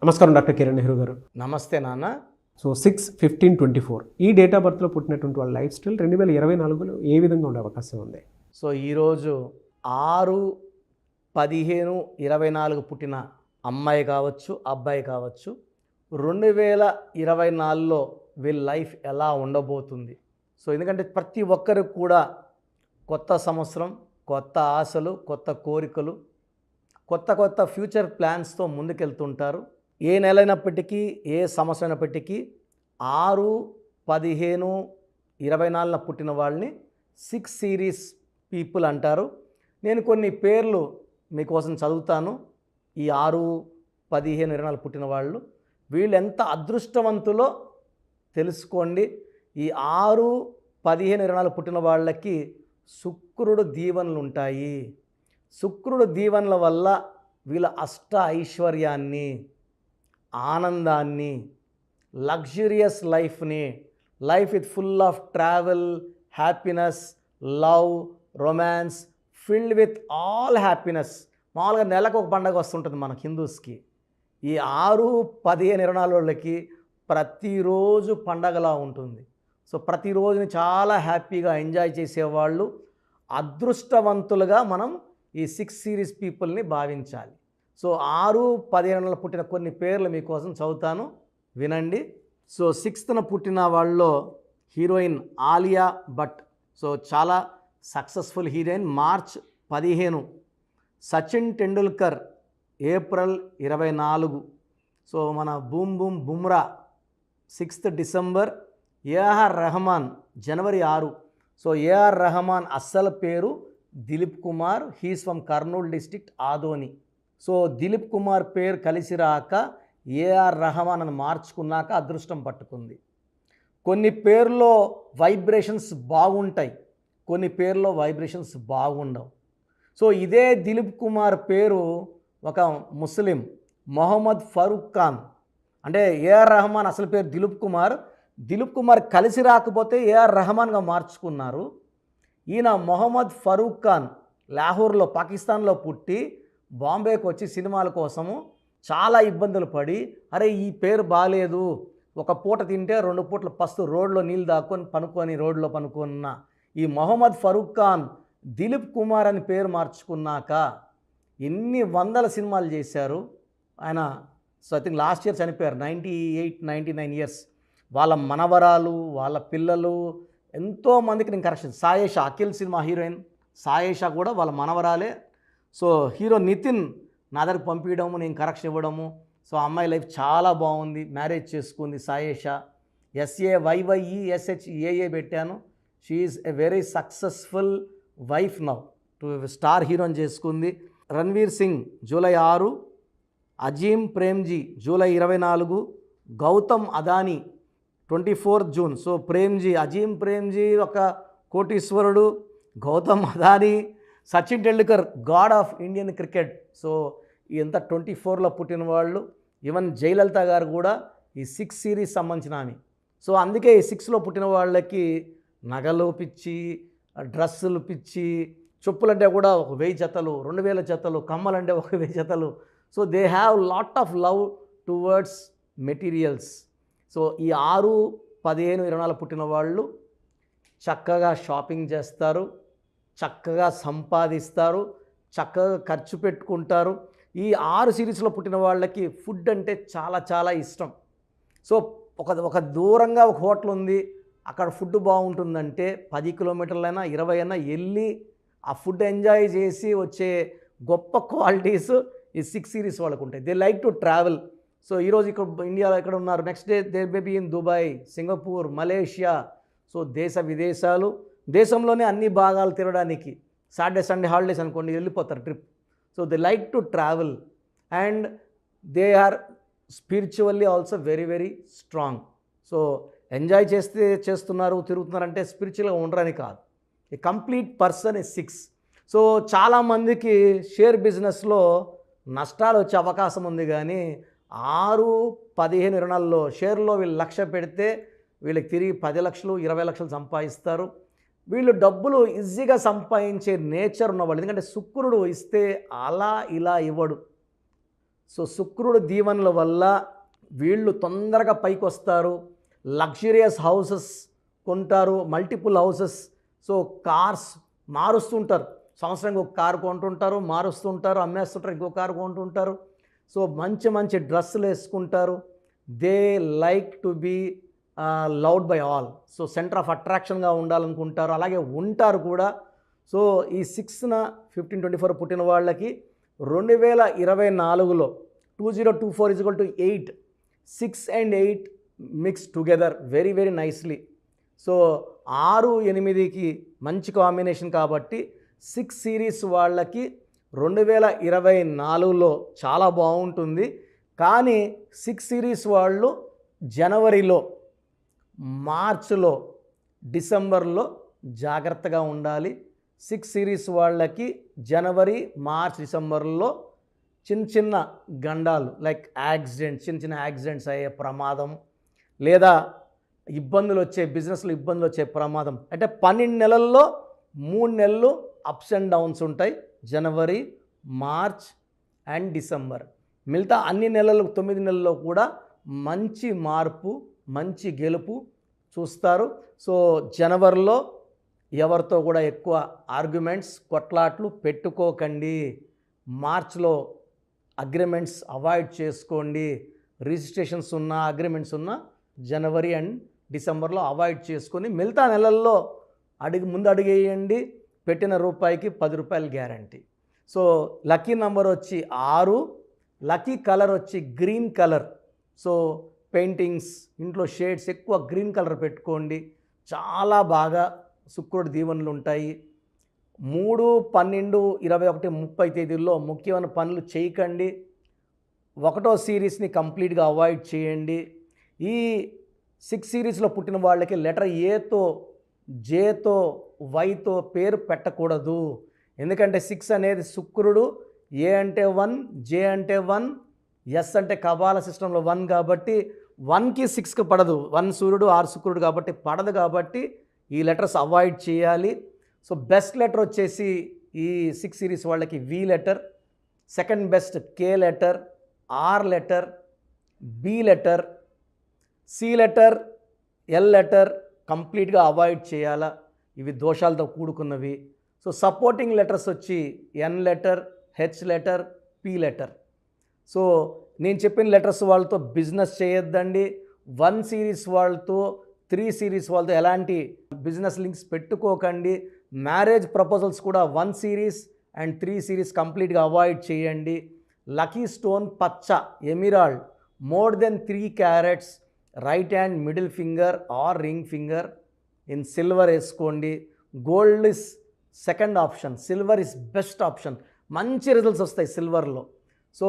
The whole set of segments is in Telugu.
నమస్కారం డాక్టర్ కిరణ్ నెహ్రూ గారు. నమస్తే నాన్న. సో 6/15/24 ఈ డేట్ ఆఫ్ బర్త్లో పుట్టినటువంటి వాళ్ళ లైఫ్ స్టైల్ 2024లో ఏ విధంగా ఉండే అవకాశం ఉంది? సో ఈరోజు 6/15/24 పుట్టిన అమ్మాయి కావచ్చు, అబ్బాయి కావచ్చు, 2024లో వీళ్ళ లైఫ్ ఎలా ఉండబోతుంది? సో ఎందుకంటే ప్రతి ఒక్కరికి కూడా కొత్త సంవత్సరం, కొత్త ఆశలు, కొత్త కోరికలు, కొత్త ఫ్యూచర్ ప్లాన్స్తో ముందుకెళ్తుంటారు. ఏ నెల అయినప్పటికీ, ఏ సంవత్సరం అయినప్పటికీ 6/15/24 పుట్టిన వాళ్ళని 6 సిరీస్ పీపుల్ అంటారు. నేను కొన్ని పేర్లు మీకోసం చదువుతాను. ఈ 6/15/24 పుట్టిన వాళ్ళు వీళ్ళు ఎంత అదృష్టవంతులో తెలుసుకోండి. ఈ 6/15/24 పుట్టిన వాళ్ళకి శుక్రుడు దీవెనలు ఉంటాయి. శుక్రుడు దీవెనల వల్ల వీళ్ళ అష్ట ఐశ్వర్యాన్ని, ఆనందాన్ని, లగ్జరియస్ లైఫ్ని, life with full of travel, happiness, love, romance, filled with all happiness. మామూలుగా నెలకు ఒక పండగ వస్తుంటుంది మనకు హిందూస్కి. ఈ 6/15/24 వాళ్ళకి ప్రతిరోజు పండగలా ఉంటుంది. సో ప్రతిరోజుని చాలా హ్యాపీగా ఎంజాయ్ చేసేవాళ్ళు, అదృష్టవంతులుగా మనం ఈ 6 సిరీస్ పీపుల్ని భావించాలి. సో 6/15/24 పుట్టిన కొన్ని పేర్లు మీకోసం చదువుతాను, వినండి. సో 6th పుట్టిన వాళ్ళలో హీరోయిన్ ఆలియా భట్. సో చాలా successful heroine. March 15. Sachin Tendulkar April 24. So మన బూమ్ Bumrah 6th December. AR Rahman జనవరి 6. సో ఏఆర్ రెహమాన్ అస్సలు పేరు Dilip Kumar. He's from Kurnool district, Adoni. So Dilip Kumar పేరు కలిసి రాక ఏఆర్ రెహమాన్ అని మార్చుకున్నాక అదృష్టం పట్టుకుంది. కొన్ని పేర్లో వైబ్రేషన్స్ బాగుంటాయి, కొన్ని పేర్లో వైబ్రేషన్స్ బాగుండవు. సో ఇదే దిలీప్ కుమార్ పేరు ఒక ముస్లిం మొహమ్మద్ ఫరూక్ ఖాన్, అంటే ఏఆర్ రెహమాన్ అసలు పేరు దిలీప్ కుమార్. దిలీప్ కుమార్ కలిసి రాకపోతే ఏఆర్ రెహమాన్గా మార్చుకున్నారు. ఈయన మొహమ్మద్ ఫరూక్ ఖాన్ లాహోర్లో, పాకిస్తాన్లో పుట్టి బాంబేకి వచ్చి సినిమాల కోసము చాలా ఇబ్బందులు పడి, అరే ఈ పేరు బాగాలేదు, ఒక పూట తింటే 2 పూటల పస్తు రోడ్లో నీళ్ళు దాక్కొని రోడ్లో పనుకున్న ఈ మొహమ్మద్ ఫరూక్ ఖాన్ దిలీప్ కుమార్ అని పేరు మార్చుకున్నాక ఎన్ని వందల సినిమాలు చేశారు ఆయన. So I think last year చనిపోయారు, 98-99 ఇయర్స్. వాళ్ళ మనవరాలు, వాళ్ళ పిల్లలు, ఎంతోమందికి నేను కరెక్షన్. సాయేషా, అఖిల్ సినిమా హీరోయిన్ సాయేషా కూడా వాళ్ళ మనవరాలే. సో హీరో నితిన్ నా దగ్గరకు పంపించడము, నేను కరెక్షన్ ఇవ్వడము. సో అమ్మాయి లైఫ్ చాలా బాగుంది, మ్యారేజ్ చేసుకుంది సాయేషా. SAYYESHAA పెట్టాను. She is a very successful wife now. Star హీరోని చేసుకుంది. Ranveer Singh July 6. Azim Premji July 24. Gautam Adani 24th June. So Azim Premji ఒక కోటీశ్వరుడు, Gautam Adani, Sachin Tendulkar God of Indian cricket. So ఇంత 24లో పుట్టిన వాళ్ళు. ఈవెన్ జయలలిత గారు కూడా ఈ 6 సిరీస్ సంబంధించిన ఆమె. సో అందుకే ఈ 6లో పుట్టిన వాళ్ళకి నగలు పిచ్చి, డ్రెస్సులు పిచ్చి, చెప్పులంటే కూడా 1000 జతలు, 2000 జతలు, కమ్మలంటే 1000 జతలు. So they have lot of love towards materials. So ఈ 6/15/24 పుట్టిన వాళ్ళు చక్కగా షాపింగ్ చేస్తారు, చక్కగా సంపాదిస్తారు, చక్కగా ఖర్చు పెట్టుకుంటారు. ఈ 6 సిరీస్లో పుట్టిన వాళ్ళకి ఫుడ్ అంటే చాలా చాలా ఇష్టం. సో ఒక దూరంగా ఒక హోటల్ ఉంది, అక్కడ ఫుడ్ బాగుంటుందంటే 10 కిలోమీటర్లైనా 20 అయినా వెళ్ళి ఆ ఫుడ్ ఎంజాయ్ చేసి వచ్చే గొప్ప క్వాలిటీస్ ఈ 6 సిరీస్ వాళ్ళకు ఉంటాయి. They like to travel. So ఈరోజు ఇక్కడ ఇండియాలో ఎక్కడ ఉన్నారు, next day they may be in Dubai, Singapore, Malaysia. So దేశ విదేశాలు, దేశంలోనే అన్ని భాగాలు తిరగడానికి సాటర్డే సండే హాలిడేస్ అనుకోండి వెళ్ళిపోతారు trip. So they like to travel and they are spiritually also very very strong. So enjoy చేస్తున్నారు, తిరుగుతున్నారంటే స్పిరిచువల్గా ఉండరని కాదు. A complete person is 6. So చాలామందికి షేర్ బిజినెస్లో నష్టాలు వచ్చే అవకాశం ఉంది, కానీ 6/15/24లో షేర్లో వీళ్ళు 1,00,000 పెడితే వీళ్ళకి తిరిగి 10 లక్షలు 20 లక్షలు సంపాదిస్తారు. వీళ్ళు డబ్బులు ఈజీగా సంపాదించే నేచర్ ఉన్నవాళ్ళు. ఎందుకంటే శుక్రుడు ఇస్తే అలా ఇలా ఇవ్వడు. సో శుక్రుడు దీవెనల వల్ల వీళ్ళు తొందరగా పైకి వస్తారు, లగ్జరియస్ హౌసెస్ కొంటారు, మల్టిపుల్ హౌసెస్. సో కార్స్ మారుస్తుంటారు, సంవత్సరానికి ఒక కారు కొంటుంటారు, మారుస్తుంటారు, అమ్మేస్తుంటారు, ఇంకో కారు కొంటుంటారు. సో మంచి మంచి డ్రెస్సులు వేసుకుంటారు. They like to be loved by all. So center of అట్రాక్షన్గా ఉండాలనుకుంటారు, అలాగే ఉంటారు కూడా. సో ఈ 6న 1524 పుట్టిన వాళ్ళకి 2024లో 2024 = 8, 6 and 8 mix together very very nicely. So 6, 8కి మంచి కాంబినేషన్ కాబట్టి 6 సిరీస్ వాళ్ళకి 2024లో చాలా బాగుంటుంది. కానీ 6 సిరీస్ వాళ్ళు జనవరిలో, మార్చిలో, డిసెంబర్లో జాగ్రత్తగా ఉండాలి. 6 సిరీస్ వాళ్ళకి జనవరి, మార్చ్, డిసెంబర్లో చిన్న చిన్న గండాలు లైక్ యాక్సిడెంట్స్, చిన్న చిన్న యాక్సిడెంట్స్ అయ్యే ప్రమాదం, లేదా ఇబ్బందులు వచ్చే, బిజినెస్లో ఇబ్బందులు వచ్చే ప్రమాదం. అంటే 12 నెలల్లో 3 నెలలు అప్స్ అండ్ డౌన్స్ ఉంటాయి, జనవరి, మార్చ్ అండ్ డిసెంబర్. మిగతా అన్ని నెలలు 9 నెలల్లో కూడా మంచి మార్పు, మంచి గెలుపు చూస్తారు. సో జనవరిలో ఎవరితో కూడా ఎక్కువ ఆర్గ్యుమెంట్స్, కొట్లాట్లు పెట్టుకోకండి. మార్చ్లో అగ్రిమెంట్స్ అవాయిడ్ చేసుకోండి. రిజిస్ట్రేషన్స్ ఉన్న, అగ్రిమెంట్స్ ఉన్న జనవరి అండ్ డిసెంబర్లో అవాయిడ్ చేసుకొని మిగతా నెలల్లో ముందు అడుగేయండి. పెట్టిన రూపాయికి 10 రూపాయలు గ్యారంటీ. సో లక్కీ నెంబర్ వచ్చి 6, లక్కీ కలర్ వచ్చి గ్రీన్ కలర్. సో పెయింటింగ్స్, ఇంట్లో షేడ్స్ ఎక్కువ గ్రీన్ కలర్ పెట్టుకోండి, చాలా బాగా శుక్రుడి దీవెనలు ఉంటాయి. 3, 12, 21, 30 తేదీల్లో ముఖ్యమైన పనులు చేయకండి. 1వ సిరీస్ని కంప్లీట్గా అవాయిడ్ చేయండి. ఈ 6 సిరీస్లో పుట్టిన వాళ్ళకి లెటర్ ఏతో, జేతో, వైతో పేరు పెట్టకూడదు. ఎందుకంటే 6 అనేది శుక్రుడు, ఏ అంటే 1, జే అంటే 1, ఎస్ అంటే కబాల సిస్టంలో 1 కాబట్టి 1కి 6కి పడదు. 1 సూర్యుడు, 6 శుక్రుడు కాబట్టి పడదు. కాబట్టి ఈ లెటర్స్ అవాయిడ్ చేయాలి. సో బెస్ట్ లెటర్ వచ్చేసి ఈ 6 సిరీస్ వాళ్ళకి V letter, second best K letter, R letter, B letter, C letter, L letter కంప్లీట్గా అవాయిడ్ చేయాలా, ఇవి దోషాలతో కూడుకున్నవి. సో సపోర్టింగ్ లెటర్స్ వచ్చి N letter, H letter, P letter. So నేను చెప్పిన లెటర్స్ వాళ్ళతో బిజినెస్ చేయొద్దండి. 1 సిరీస్ వాళ్ళతో, 3 సిరీస్ వాళ్ళతో ఎలాంటి బిజినెస్ లింక్స్ పెట్టుకోకండి. మ్యారేజ్ ప్రపోజల్స్ కూడా 1 సిరీస్ అండ్ 3 సిరీస్ కంప్లీట్గా అవాయిడ్ చేయండి. లక్కీ స్టోన్ పచ్చ, emerald, more than 3 carats, right hand middle finger or ring finger in silver వేసుకోండి. Gold is second option, silver is best option. మంచి రిజల్ట్స్ వస్తాయి సిల్వర్లో. సో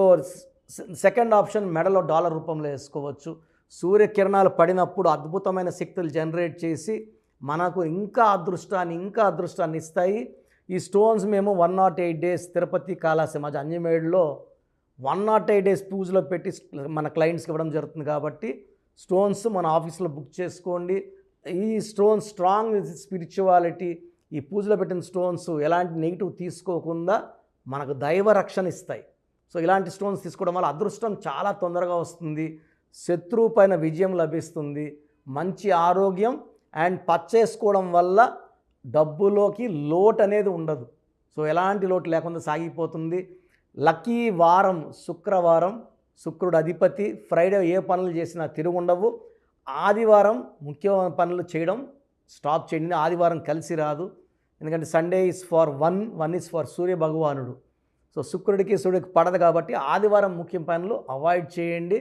సెకండ్ ఆప్షన్ మెడలో డాలర్ రూపంలో వేసుకోవచ్చు. సూర్యకిరణాలు పడినప్పుడు అద్భుతమైన శక్తులు జనరేట్ చేసి మనకు ఇంకా అదృష్టాన్ని ఇస్తాయి. ఈ స్టోన్స్ మేము 108 డేస్ తిరుపతి కాళాసమాజ్ అంజమేడ్లో 108 డేస్ పూజలో పెట్టి మన క్లయింట్స్కి ఇవ్వడం జరుగుతుంది. కాబట్టి స్టోన్స్ మన ఆఫీస్లో బుక్ చేసుకోండి. ఈ స్టోన్స్ స్ట్రాంగ్ స్పిరిచువాలిటీ, ఈ పూజలో పెట్టిన స్టోన్స్ ఎలాంటి నెగిటివ్ తీసుకోకుండా మనకు దైవ రక్షణ ఇస్తాయి. సో ఇలాంటి స్టోన్స్ తీసుకోవడం వల్ల అదృష్టం చాలా తొందరగా వస్తుంది, శత్రువు పైన విజయం లభిస్తుంది, మంచి ఆరోగ్యం అండ్ పచ్చేసుకోవడం వల్ల డబ్బులోకి లోటు అనేది ఉండదు. సో ఎలాంటి లోటు లేకుండా సాగిపోతుంది. లక్కీ వారం శుక్రవారం, శుక్రుడు అధిపతి. ఫ్రైడే ఏ పనులు చేసినా తిరుగుండవు. ఆదివారం ముఖ్యమైన పనులు చేయడం స్టాప్ చేయండి. ఆదివారం కలిసి రాదు, ఎందుకంటే Sunday is for one is for Surya భగవానుడు. సో శుక్రుడికి సూర్యుడికి పడదు కాబట్టి ఆదివారం ముఖ్య పనులు అవాయిడ్ చేయండి.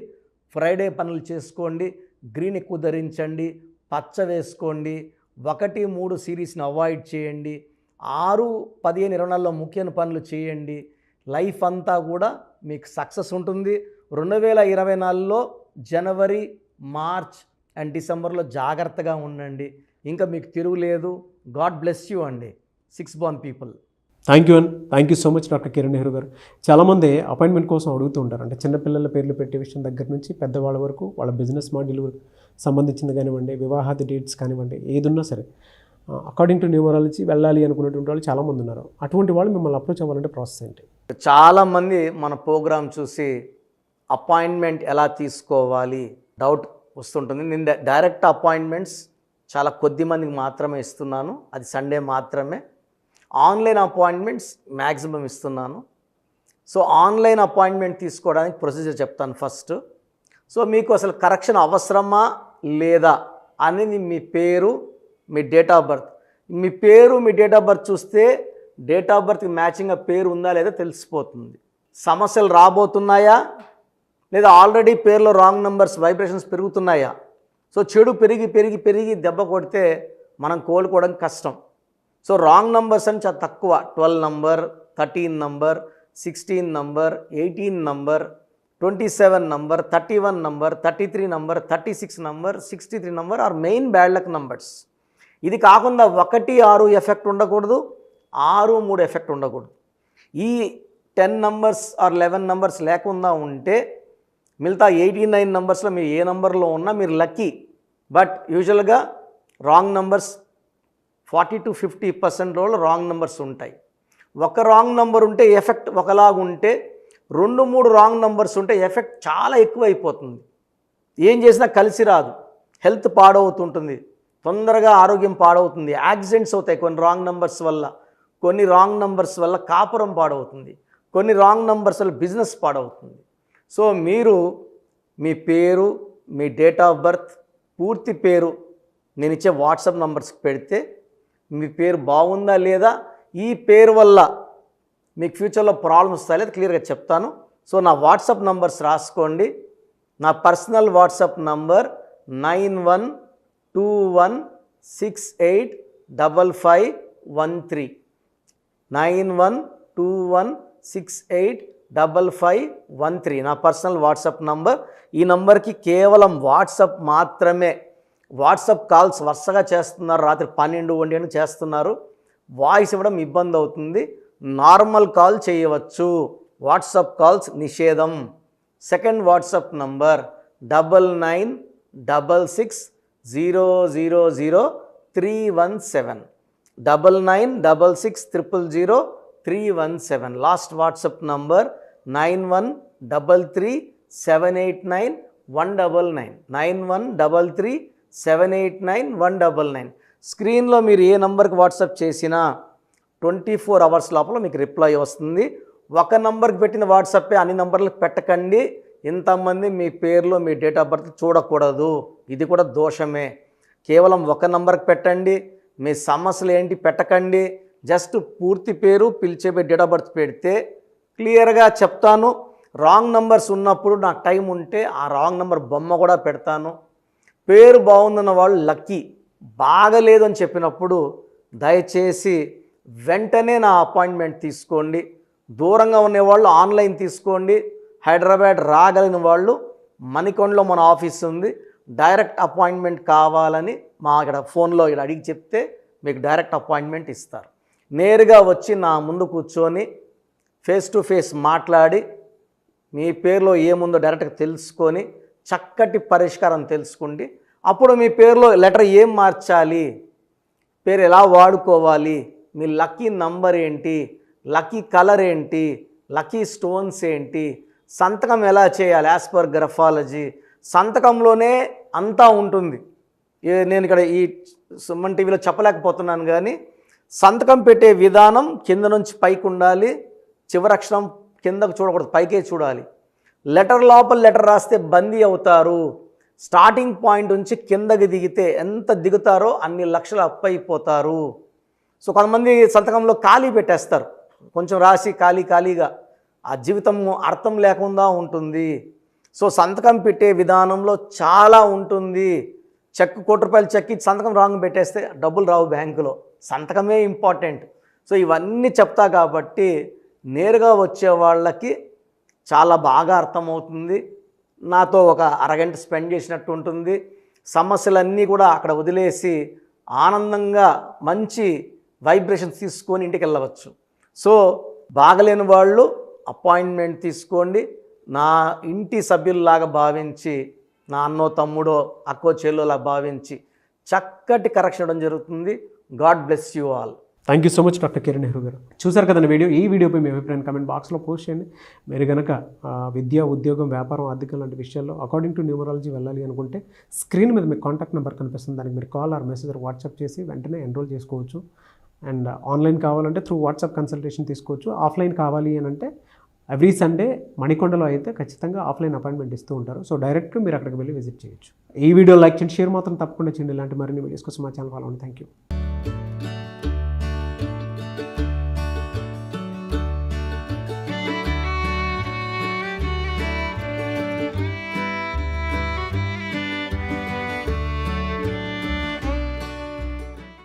ఫ్రైడే పనులు చేసుకోండి. గ్రీన్ ఎక్కువ ధరించండి, పచ్చ వేసుకోండి. 1, 3 సిరీస్ని అవాయిడ్ చేయండి. 6, 15, 24లో ముఖ్యమైన పనులు చేయండి. లైఫ్ అంతా కూడా మీకు సక్సెస్ ఉంటుంది. 2024లో జనవరి, మార్చ్ అండ్ డిసెంబర్లో జాగ్రత్తగా ఉండండి. ఇంకా మీకు తిరుగులేదు. గాడ్ బ్లెస్ యూ అండి 6 born people. Thank you so much doctor Kiran Nehru గారు. చాలామంది అపాయింట్మెంట్ కోసం అడుగుతూ ఉంటారు. అంటే చిన్నపిల్లల పేర్లు పెట్టే విషయం దగ్గర నుంచి పెద్దవాళ్ళ వరకు, వాళ్ళ బిజినెస్ మాడ్యూల్ సంబంధించింది కానివ్వండి, వివాహాది డేట్స్ కానివ్వండి, ఏదున్నా సరే అకార్డింగ్ టు న్యూమరాలజీ వెళ్ళాలి అనుకునేటువంటి వాళ్ళు చాలామంది ఉన్నారు. అటువంటి వాళ్ళు మిమ్మల్ని అప్రోచ్ అవ్వాలంటే ప్రాసెస్ ఏంటి? చాలామంది మన ప్రోగ్రాం చూసి అపాయింట్మెంట్ ఎలా తీసుకోవాలి డౌట్ వస్తుంటుంది. నేను డైరెక్ట్ అపాయింట్మెంట్స్ చాలా కొద్ది మందికి మాత్రమే ఇస్తున్నాను, అది సండే మాత్రమే. ఆన్లైన్ అపాయింట్మెంట్స్ మ్యాక్సిమం ఇస్తున్నాను. సో ఆన్లైన్ అపాయింట్మెంట్ తీసుకోవడానికి ప్రొసీజర్ చెప్తాను ఫస్ట్. సో మీకు అసలు కరెక్షన్ అవసరమా లేదా అనేది మీ పేరు, మీ డేట్ ఆఫ్ బర్త్. మీ పేరు, మీ డేట్ ఆఫ్ బర్త్ చూస్తే డేట్ ఆఫ్ బర్త్కి మ్యాచింగ్గా పేరు ఉందా లేదా తెలిసిపోతుంది. సమస్యలు రాబోతున్నాయా లేదా ఆల్రెడీ పేరులో రాంగ్ నెంబర్స్ వైబ్రేషన్స్ పెరుగుతున్నాయా? సో చెడు పెరిగి పెరిగి పెరిగి దెబ్బ కొడితే మనం కోలుకోవడం కష్టం. సో రాంగ్ నెంబర్స్ అని చాలా తక్కువ. 12 number, 13 number, 16 number, 18 number, 27 number, 31 number, 33 number, 36 number, 63 number are main bad luck numbers. ఇది కాకుండా 1, 6 ఎఫెక్ట్ ఉండకూడదు, 6, 3 ఎఫెక్ట్ ఉండకూడదు. ఈ 10 నంబర్స్ ఆర్ 11 నంబర్స్ లేకుండా ఉంటే మిగతా 89 నంబర్స్లో మీరు ఏ నంబర్లో ఉన్నా మీరు లక్కీ. బట్ యూజువల్గా wrong numbers 40 to 50% wrong numbers ఉంటాయి. ఒక రాంగ్ నెంబర్ ఉంటే ఎఫెక్ట్ ఒకలాగా ఉంటే 2, 3 రాంగ్ నెంబర్స్ ఉంటే ఎఫెక్ట్ చాలా ఎక్కువ అయిపోతుంది. ఏం చేసినా కలిసి రాదు, హెల్త్ పాడవుతుంటుంది, తొందరగా ఆరోగ్యం పాడవుతుంది, యాక్సిడెంట్స్ అవుతాయి కొన్ని రాంగ్ నెంబర్స్ వల్ల. కొన్ని రాంగ్ నెంబర్స్ వల్ల కాపురం పాడవుతుంది, కొన్ని రాంగ్ నెంబర్స్ వల్ల బిజినెస్ పాడవుతుంది. సో మీరు మీ పేరు, మీ డేట్ ఆఫ్ బర్త్, పూర్తి పేరు నేను ఇచ్చే వాట్సాప్ నంబర్స్కి పెడితే మీ పేరు బాగుందా లేదా, ఈ పేరు వల్ల మీకు ఫ్యూచర్లో ప్రాబ్లమ్స్ వస్తాయి లేదా క్లియర్గా చెప్తాను. సో నా వాట్సాప్ నంబర్స్ రాసుకోండి. నా పర్సనల్ వాట్సాప్ నంబర్ 9121685513 9121685513 నా పర్సనల్ వాట్సాప్ నంబర్. ఈ నంబర్కి కేవలం వాట్సాప్ మాత్రమే. వాట్సాప్ కాల్స్ వరుసగా చేస్తున్నారు, రాత్రి 12, 1 చేస్తున్నారు, వాయిస్ ఇవ్వడం ఇబ్బంది అవుతుంది. నార్మల్ కాల్ చేయవచ్చు, వాట్సాప్ కాల్స్ నిషేధం. Second WhatsApp number 9966000317 9966000317. Last WhatsApp number 9133789199 9133789199. స్క్రీన్లో మీరు ఏ నంబర్కి వాట్సాప్ చేసినా 24 అవర్స్ లోపల మీకు రిప్లై వస్తుంది. ఒక నంబర్కి పెట్టిన వాట్సాపే అన్ని నంబర్లకు పెట్టకండి. ఇంతమంది మీ పేర్లో మీ డేట్ ఆఫ్ బర్త్ చూడకూడదు, ఇది కూడా దోషమే. కేవలం ఒక నంబర్కి పెట్టండి. మీ సమస్యలు ఏంటి పెట్టకండి. జస్ట్ పూర్తి పేరు, పిలిచే డేట్ ఆఫ్ బర్త్ పెడితే క్లియర్గా చెప్తాను. రాంగ్ నంబర్స్ ఉన్నప్పుడు నాకు టైం ఉంటే ఆ రాంగ్ నంబర్ బొమ్మ కూడా పెడతాను. పేరు బాగుందన్న వాళ్ళు లక్కీ, బాగలేదు అని చెప్పినప్పుడు దయచేసి వెంటనే నా అపాయింట్మెంట్ తీసుకోండి. దూరంగా ఉండేవాళ్ళు ఆన్లైన్ తీసుకోండి. హైదరాబాద్ రాగలిగిన వాళ్ళు మణికొండలో మన ఆఫీస్ ఉంది. డైరెక్ట్ అపాయింట్మెంట్ కావాలని మా ఇక్కడ ఫోన్లో ఇక్కడ అడిగి చెప్తే మీకు డైరెక్ట్ అపాయింట్మెంట్ ఇస్తారు. నేరుగా వచ్చి నా ముందు కూర్చొని ఫేస్ టు ఫేస్ మాట్లాడి మీ పేరులో ఏముందో డైరెక్ట్గా తెలుసుకొని చక్కటి పరిష్కారం తెలుసుకోండి. అప్పుడు మీ పేరులో లెటర్ ఏం మార్చాలి, పేరు ఎలా వాడుకోవాలి, మీ లక్కీ నంబర్ ఏంటి, లక్కీ కలర్ ఏంటి, లక్కీ స్టోన్స్ ఏంటి, సంతకం ఎలా చేయాలి యాజ్ పర్ గ్రఫాలజీ. సంతకంలోనే అంతా ఉంటుంది. నేను ఇక్కడ ఈ సుమన్ టీవీలో చెప్పలేకపోతున్నాను కానీ సంతకం పెట్టే విధానం కింద నుంచి పైకి ఉండాలి, చివరి అక్షరం కిందకు చూడకూడదు, పైకే చూడాలి. లెటర్ లోపల లెటర్ రాస్తే బందీ అవుతారు. స్టార్టింగ్ పాయింట్ నుంచి కిందకి దిగితే ఎంత దిగుతారో అన్ని లక్షలు అప్పు అయిపోతారు. సో కొంతమంది సంతకంలో ఖాళీ పెట్టేస్తారు, కొంచెం రాసి ఖాళీగా ఆ జీవితం అర్థం లేకుండా ఉంటుంది. సో సంతకం పెట్టే విధానంలో చాలా ఉంటుంది. చెక్ ₹1 చెక్ ఇచ్చి సంతకం రాంగ్ పెట్టేస్తే డబ్బులు రావు బ్యాంకులో. సంతకమే ఇంపార్టెంట్. సో ఇవన్నీ చెప్తా కాబట్టి నేరుగా వచ్చే వాళ్ళకి చాలా బాగా అర్థమవుతుంది. నాతో ఒక అరగంట స్పెండ్ చేసినట్టు ఉంటుంది. సమస్యలన్నీ కూడా అక్కడ వదిలేసి ఆనందంగా మంచి వైబ్రేషన్స్ తీసుకొని ఇంటికి వెళ్ళవచ్చు. సో బాగలేని వాళ్ళు అపాయింట్మెంట్ తీసుకోండి. నా ఇంటి సభ్యుల్లాగా భావించి, నా అన్నో తమ్ముడో అక్కో చెల్లోలా భావించి చక్కటి కరెక్షన్ ఇవ్వడం జరుగుతుంది. God bless you all. Thank you so much doctor Kiran Nehru గారు. చూసారు కదండి వీడియో. ఈ వీడియోపై మీ అభిప్రాయాన్ని కమెంట్ బాక్స్లో పోస్ట్ చేయండి. మీరు కనుక విద్య, ఉద్యోగం, వ్యాపారం, ఆర్థికం లాంటి విషయాల్లో అకార్డింగ్ టు న్యూమరాలజీ వెళ్ళాలి అనుకుంటే స్క్రీన్ మీద మీకు కాంటాక్ట్ నెంబర్ కనిపిస్తుంది. దానికి మీరు కాల్ ఆర్ మెసేజ్ వాట్సాప్ చేసి వెంటనే ఎన్రోల్ చేసుకోవచ్చు. అండ్ ఆన్లైన్ కావాలంటే త్రూ వాట్సాప్ కన్సల్టేషన్ తీసుకోవచ్చు. ఆఫ్లైన్ కావాలి అని అంటే ఎవ్రీ సండే మణికొండలో అయితే ఖచ్చితంగా ఆఫ్లైన్ అపాయింట్మెంట్ ఇస్తూ ఉంటారు. సో డైరెక్ట్గా మీరు అక్కడికి వెళ్ళి విజిట్ చేయొచ్చు. ఈ వీడియో లైక్ చేయండి, షేర్ మాత్రం తప్పకుండా చేయండి. ఇలాంటి మరిన్ని వీడియోస్ కోసం మా ఛానల్ ఫాలో అవ్వండి. Thank you.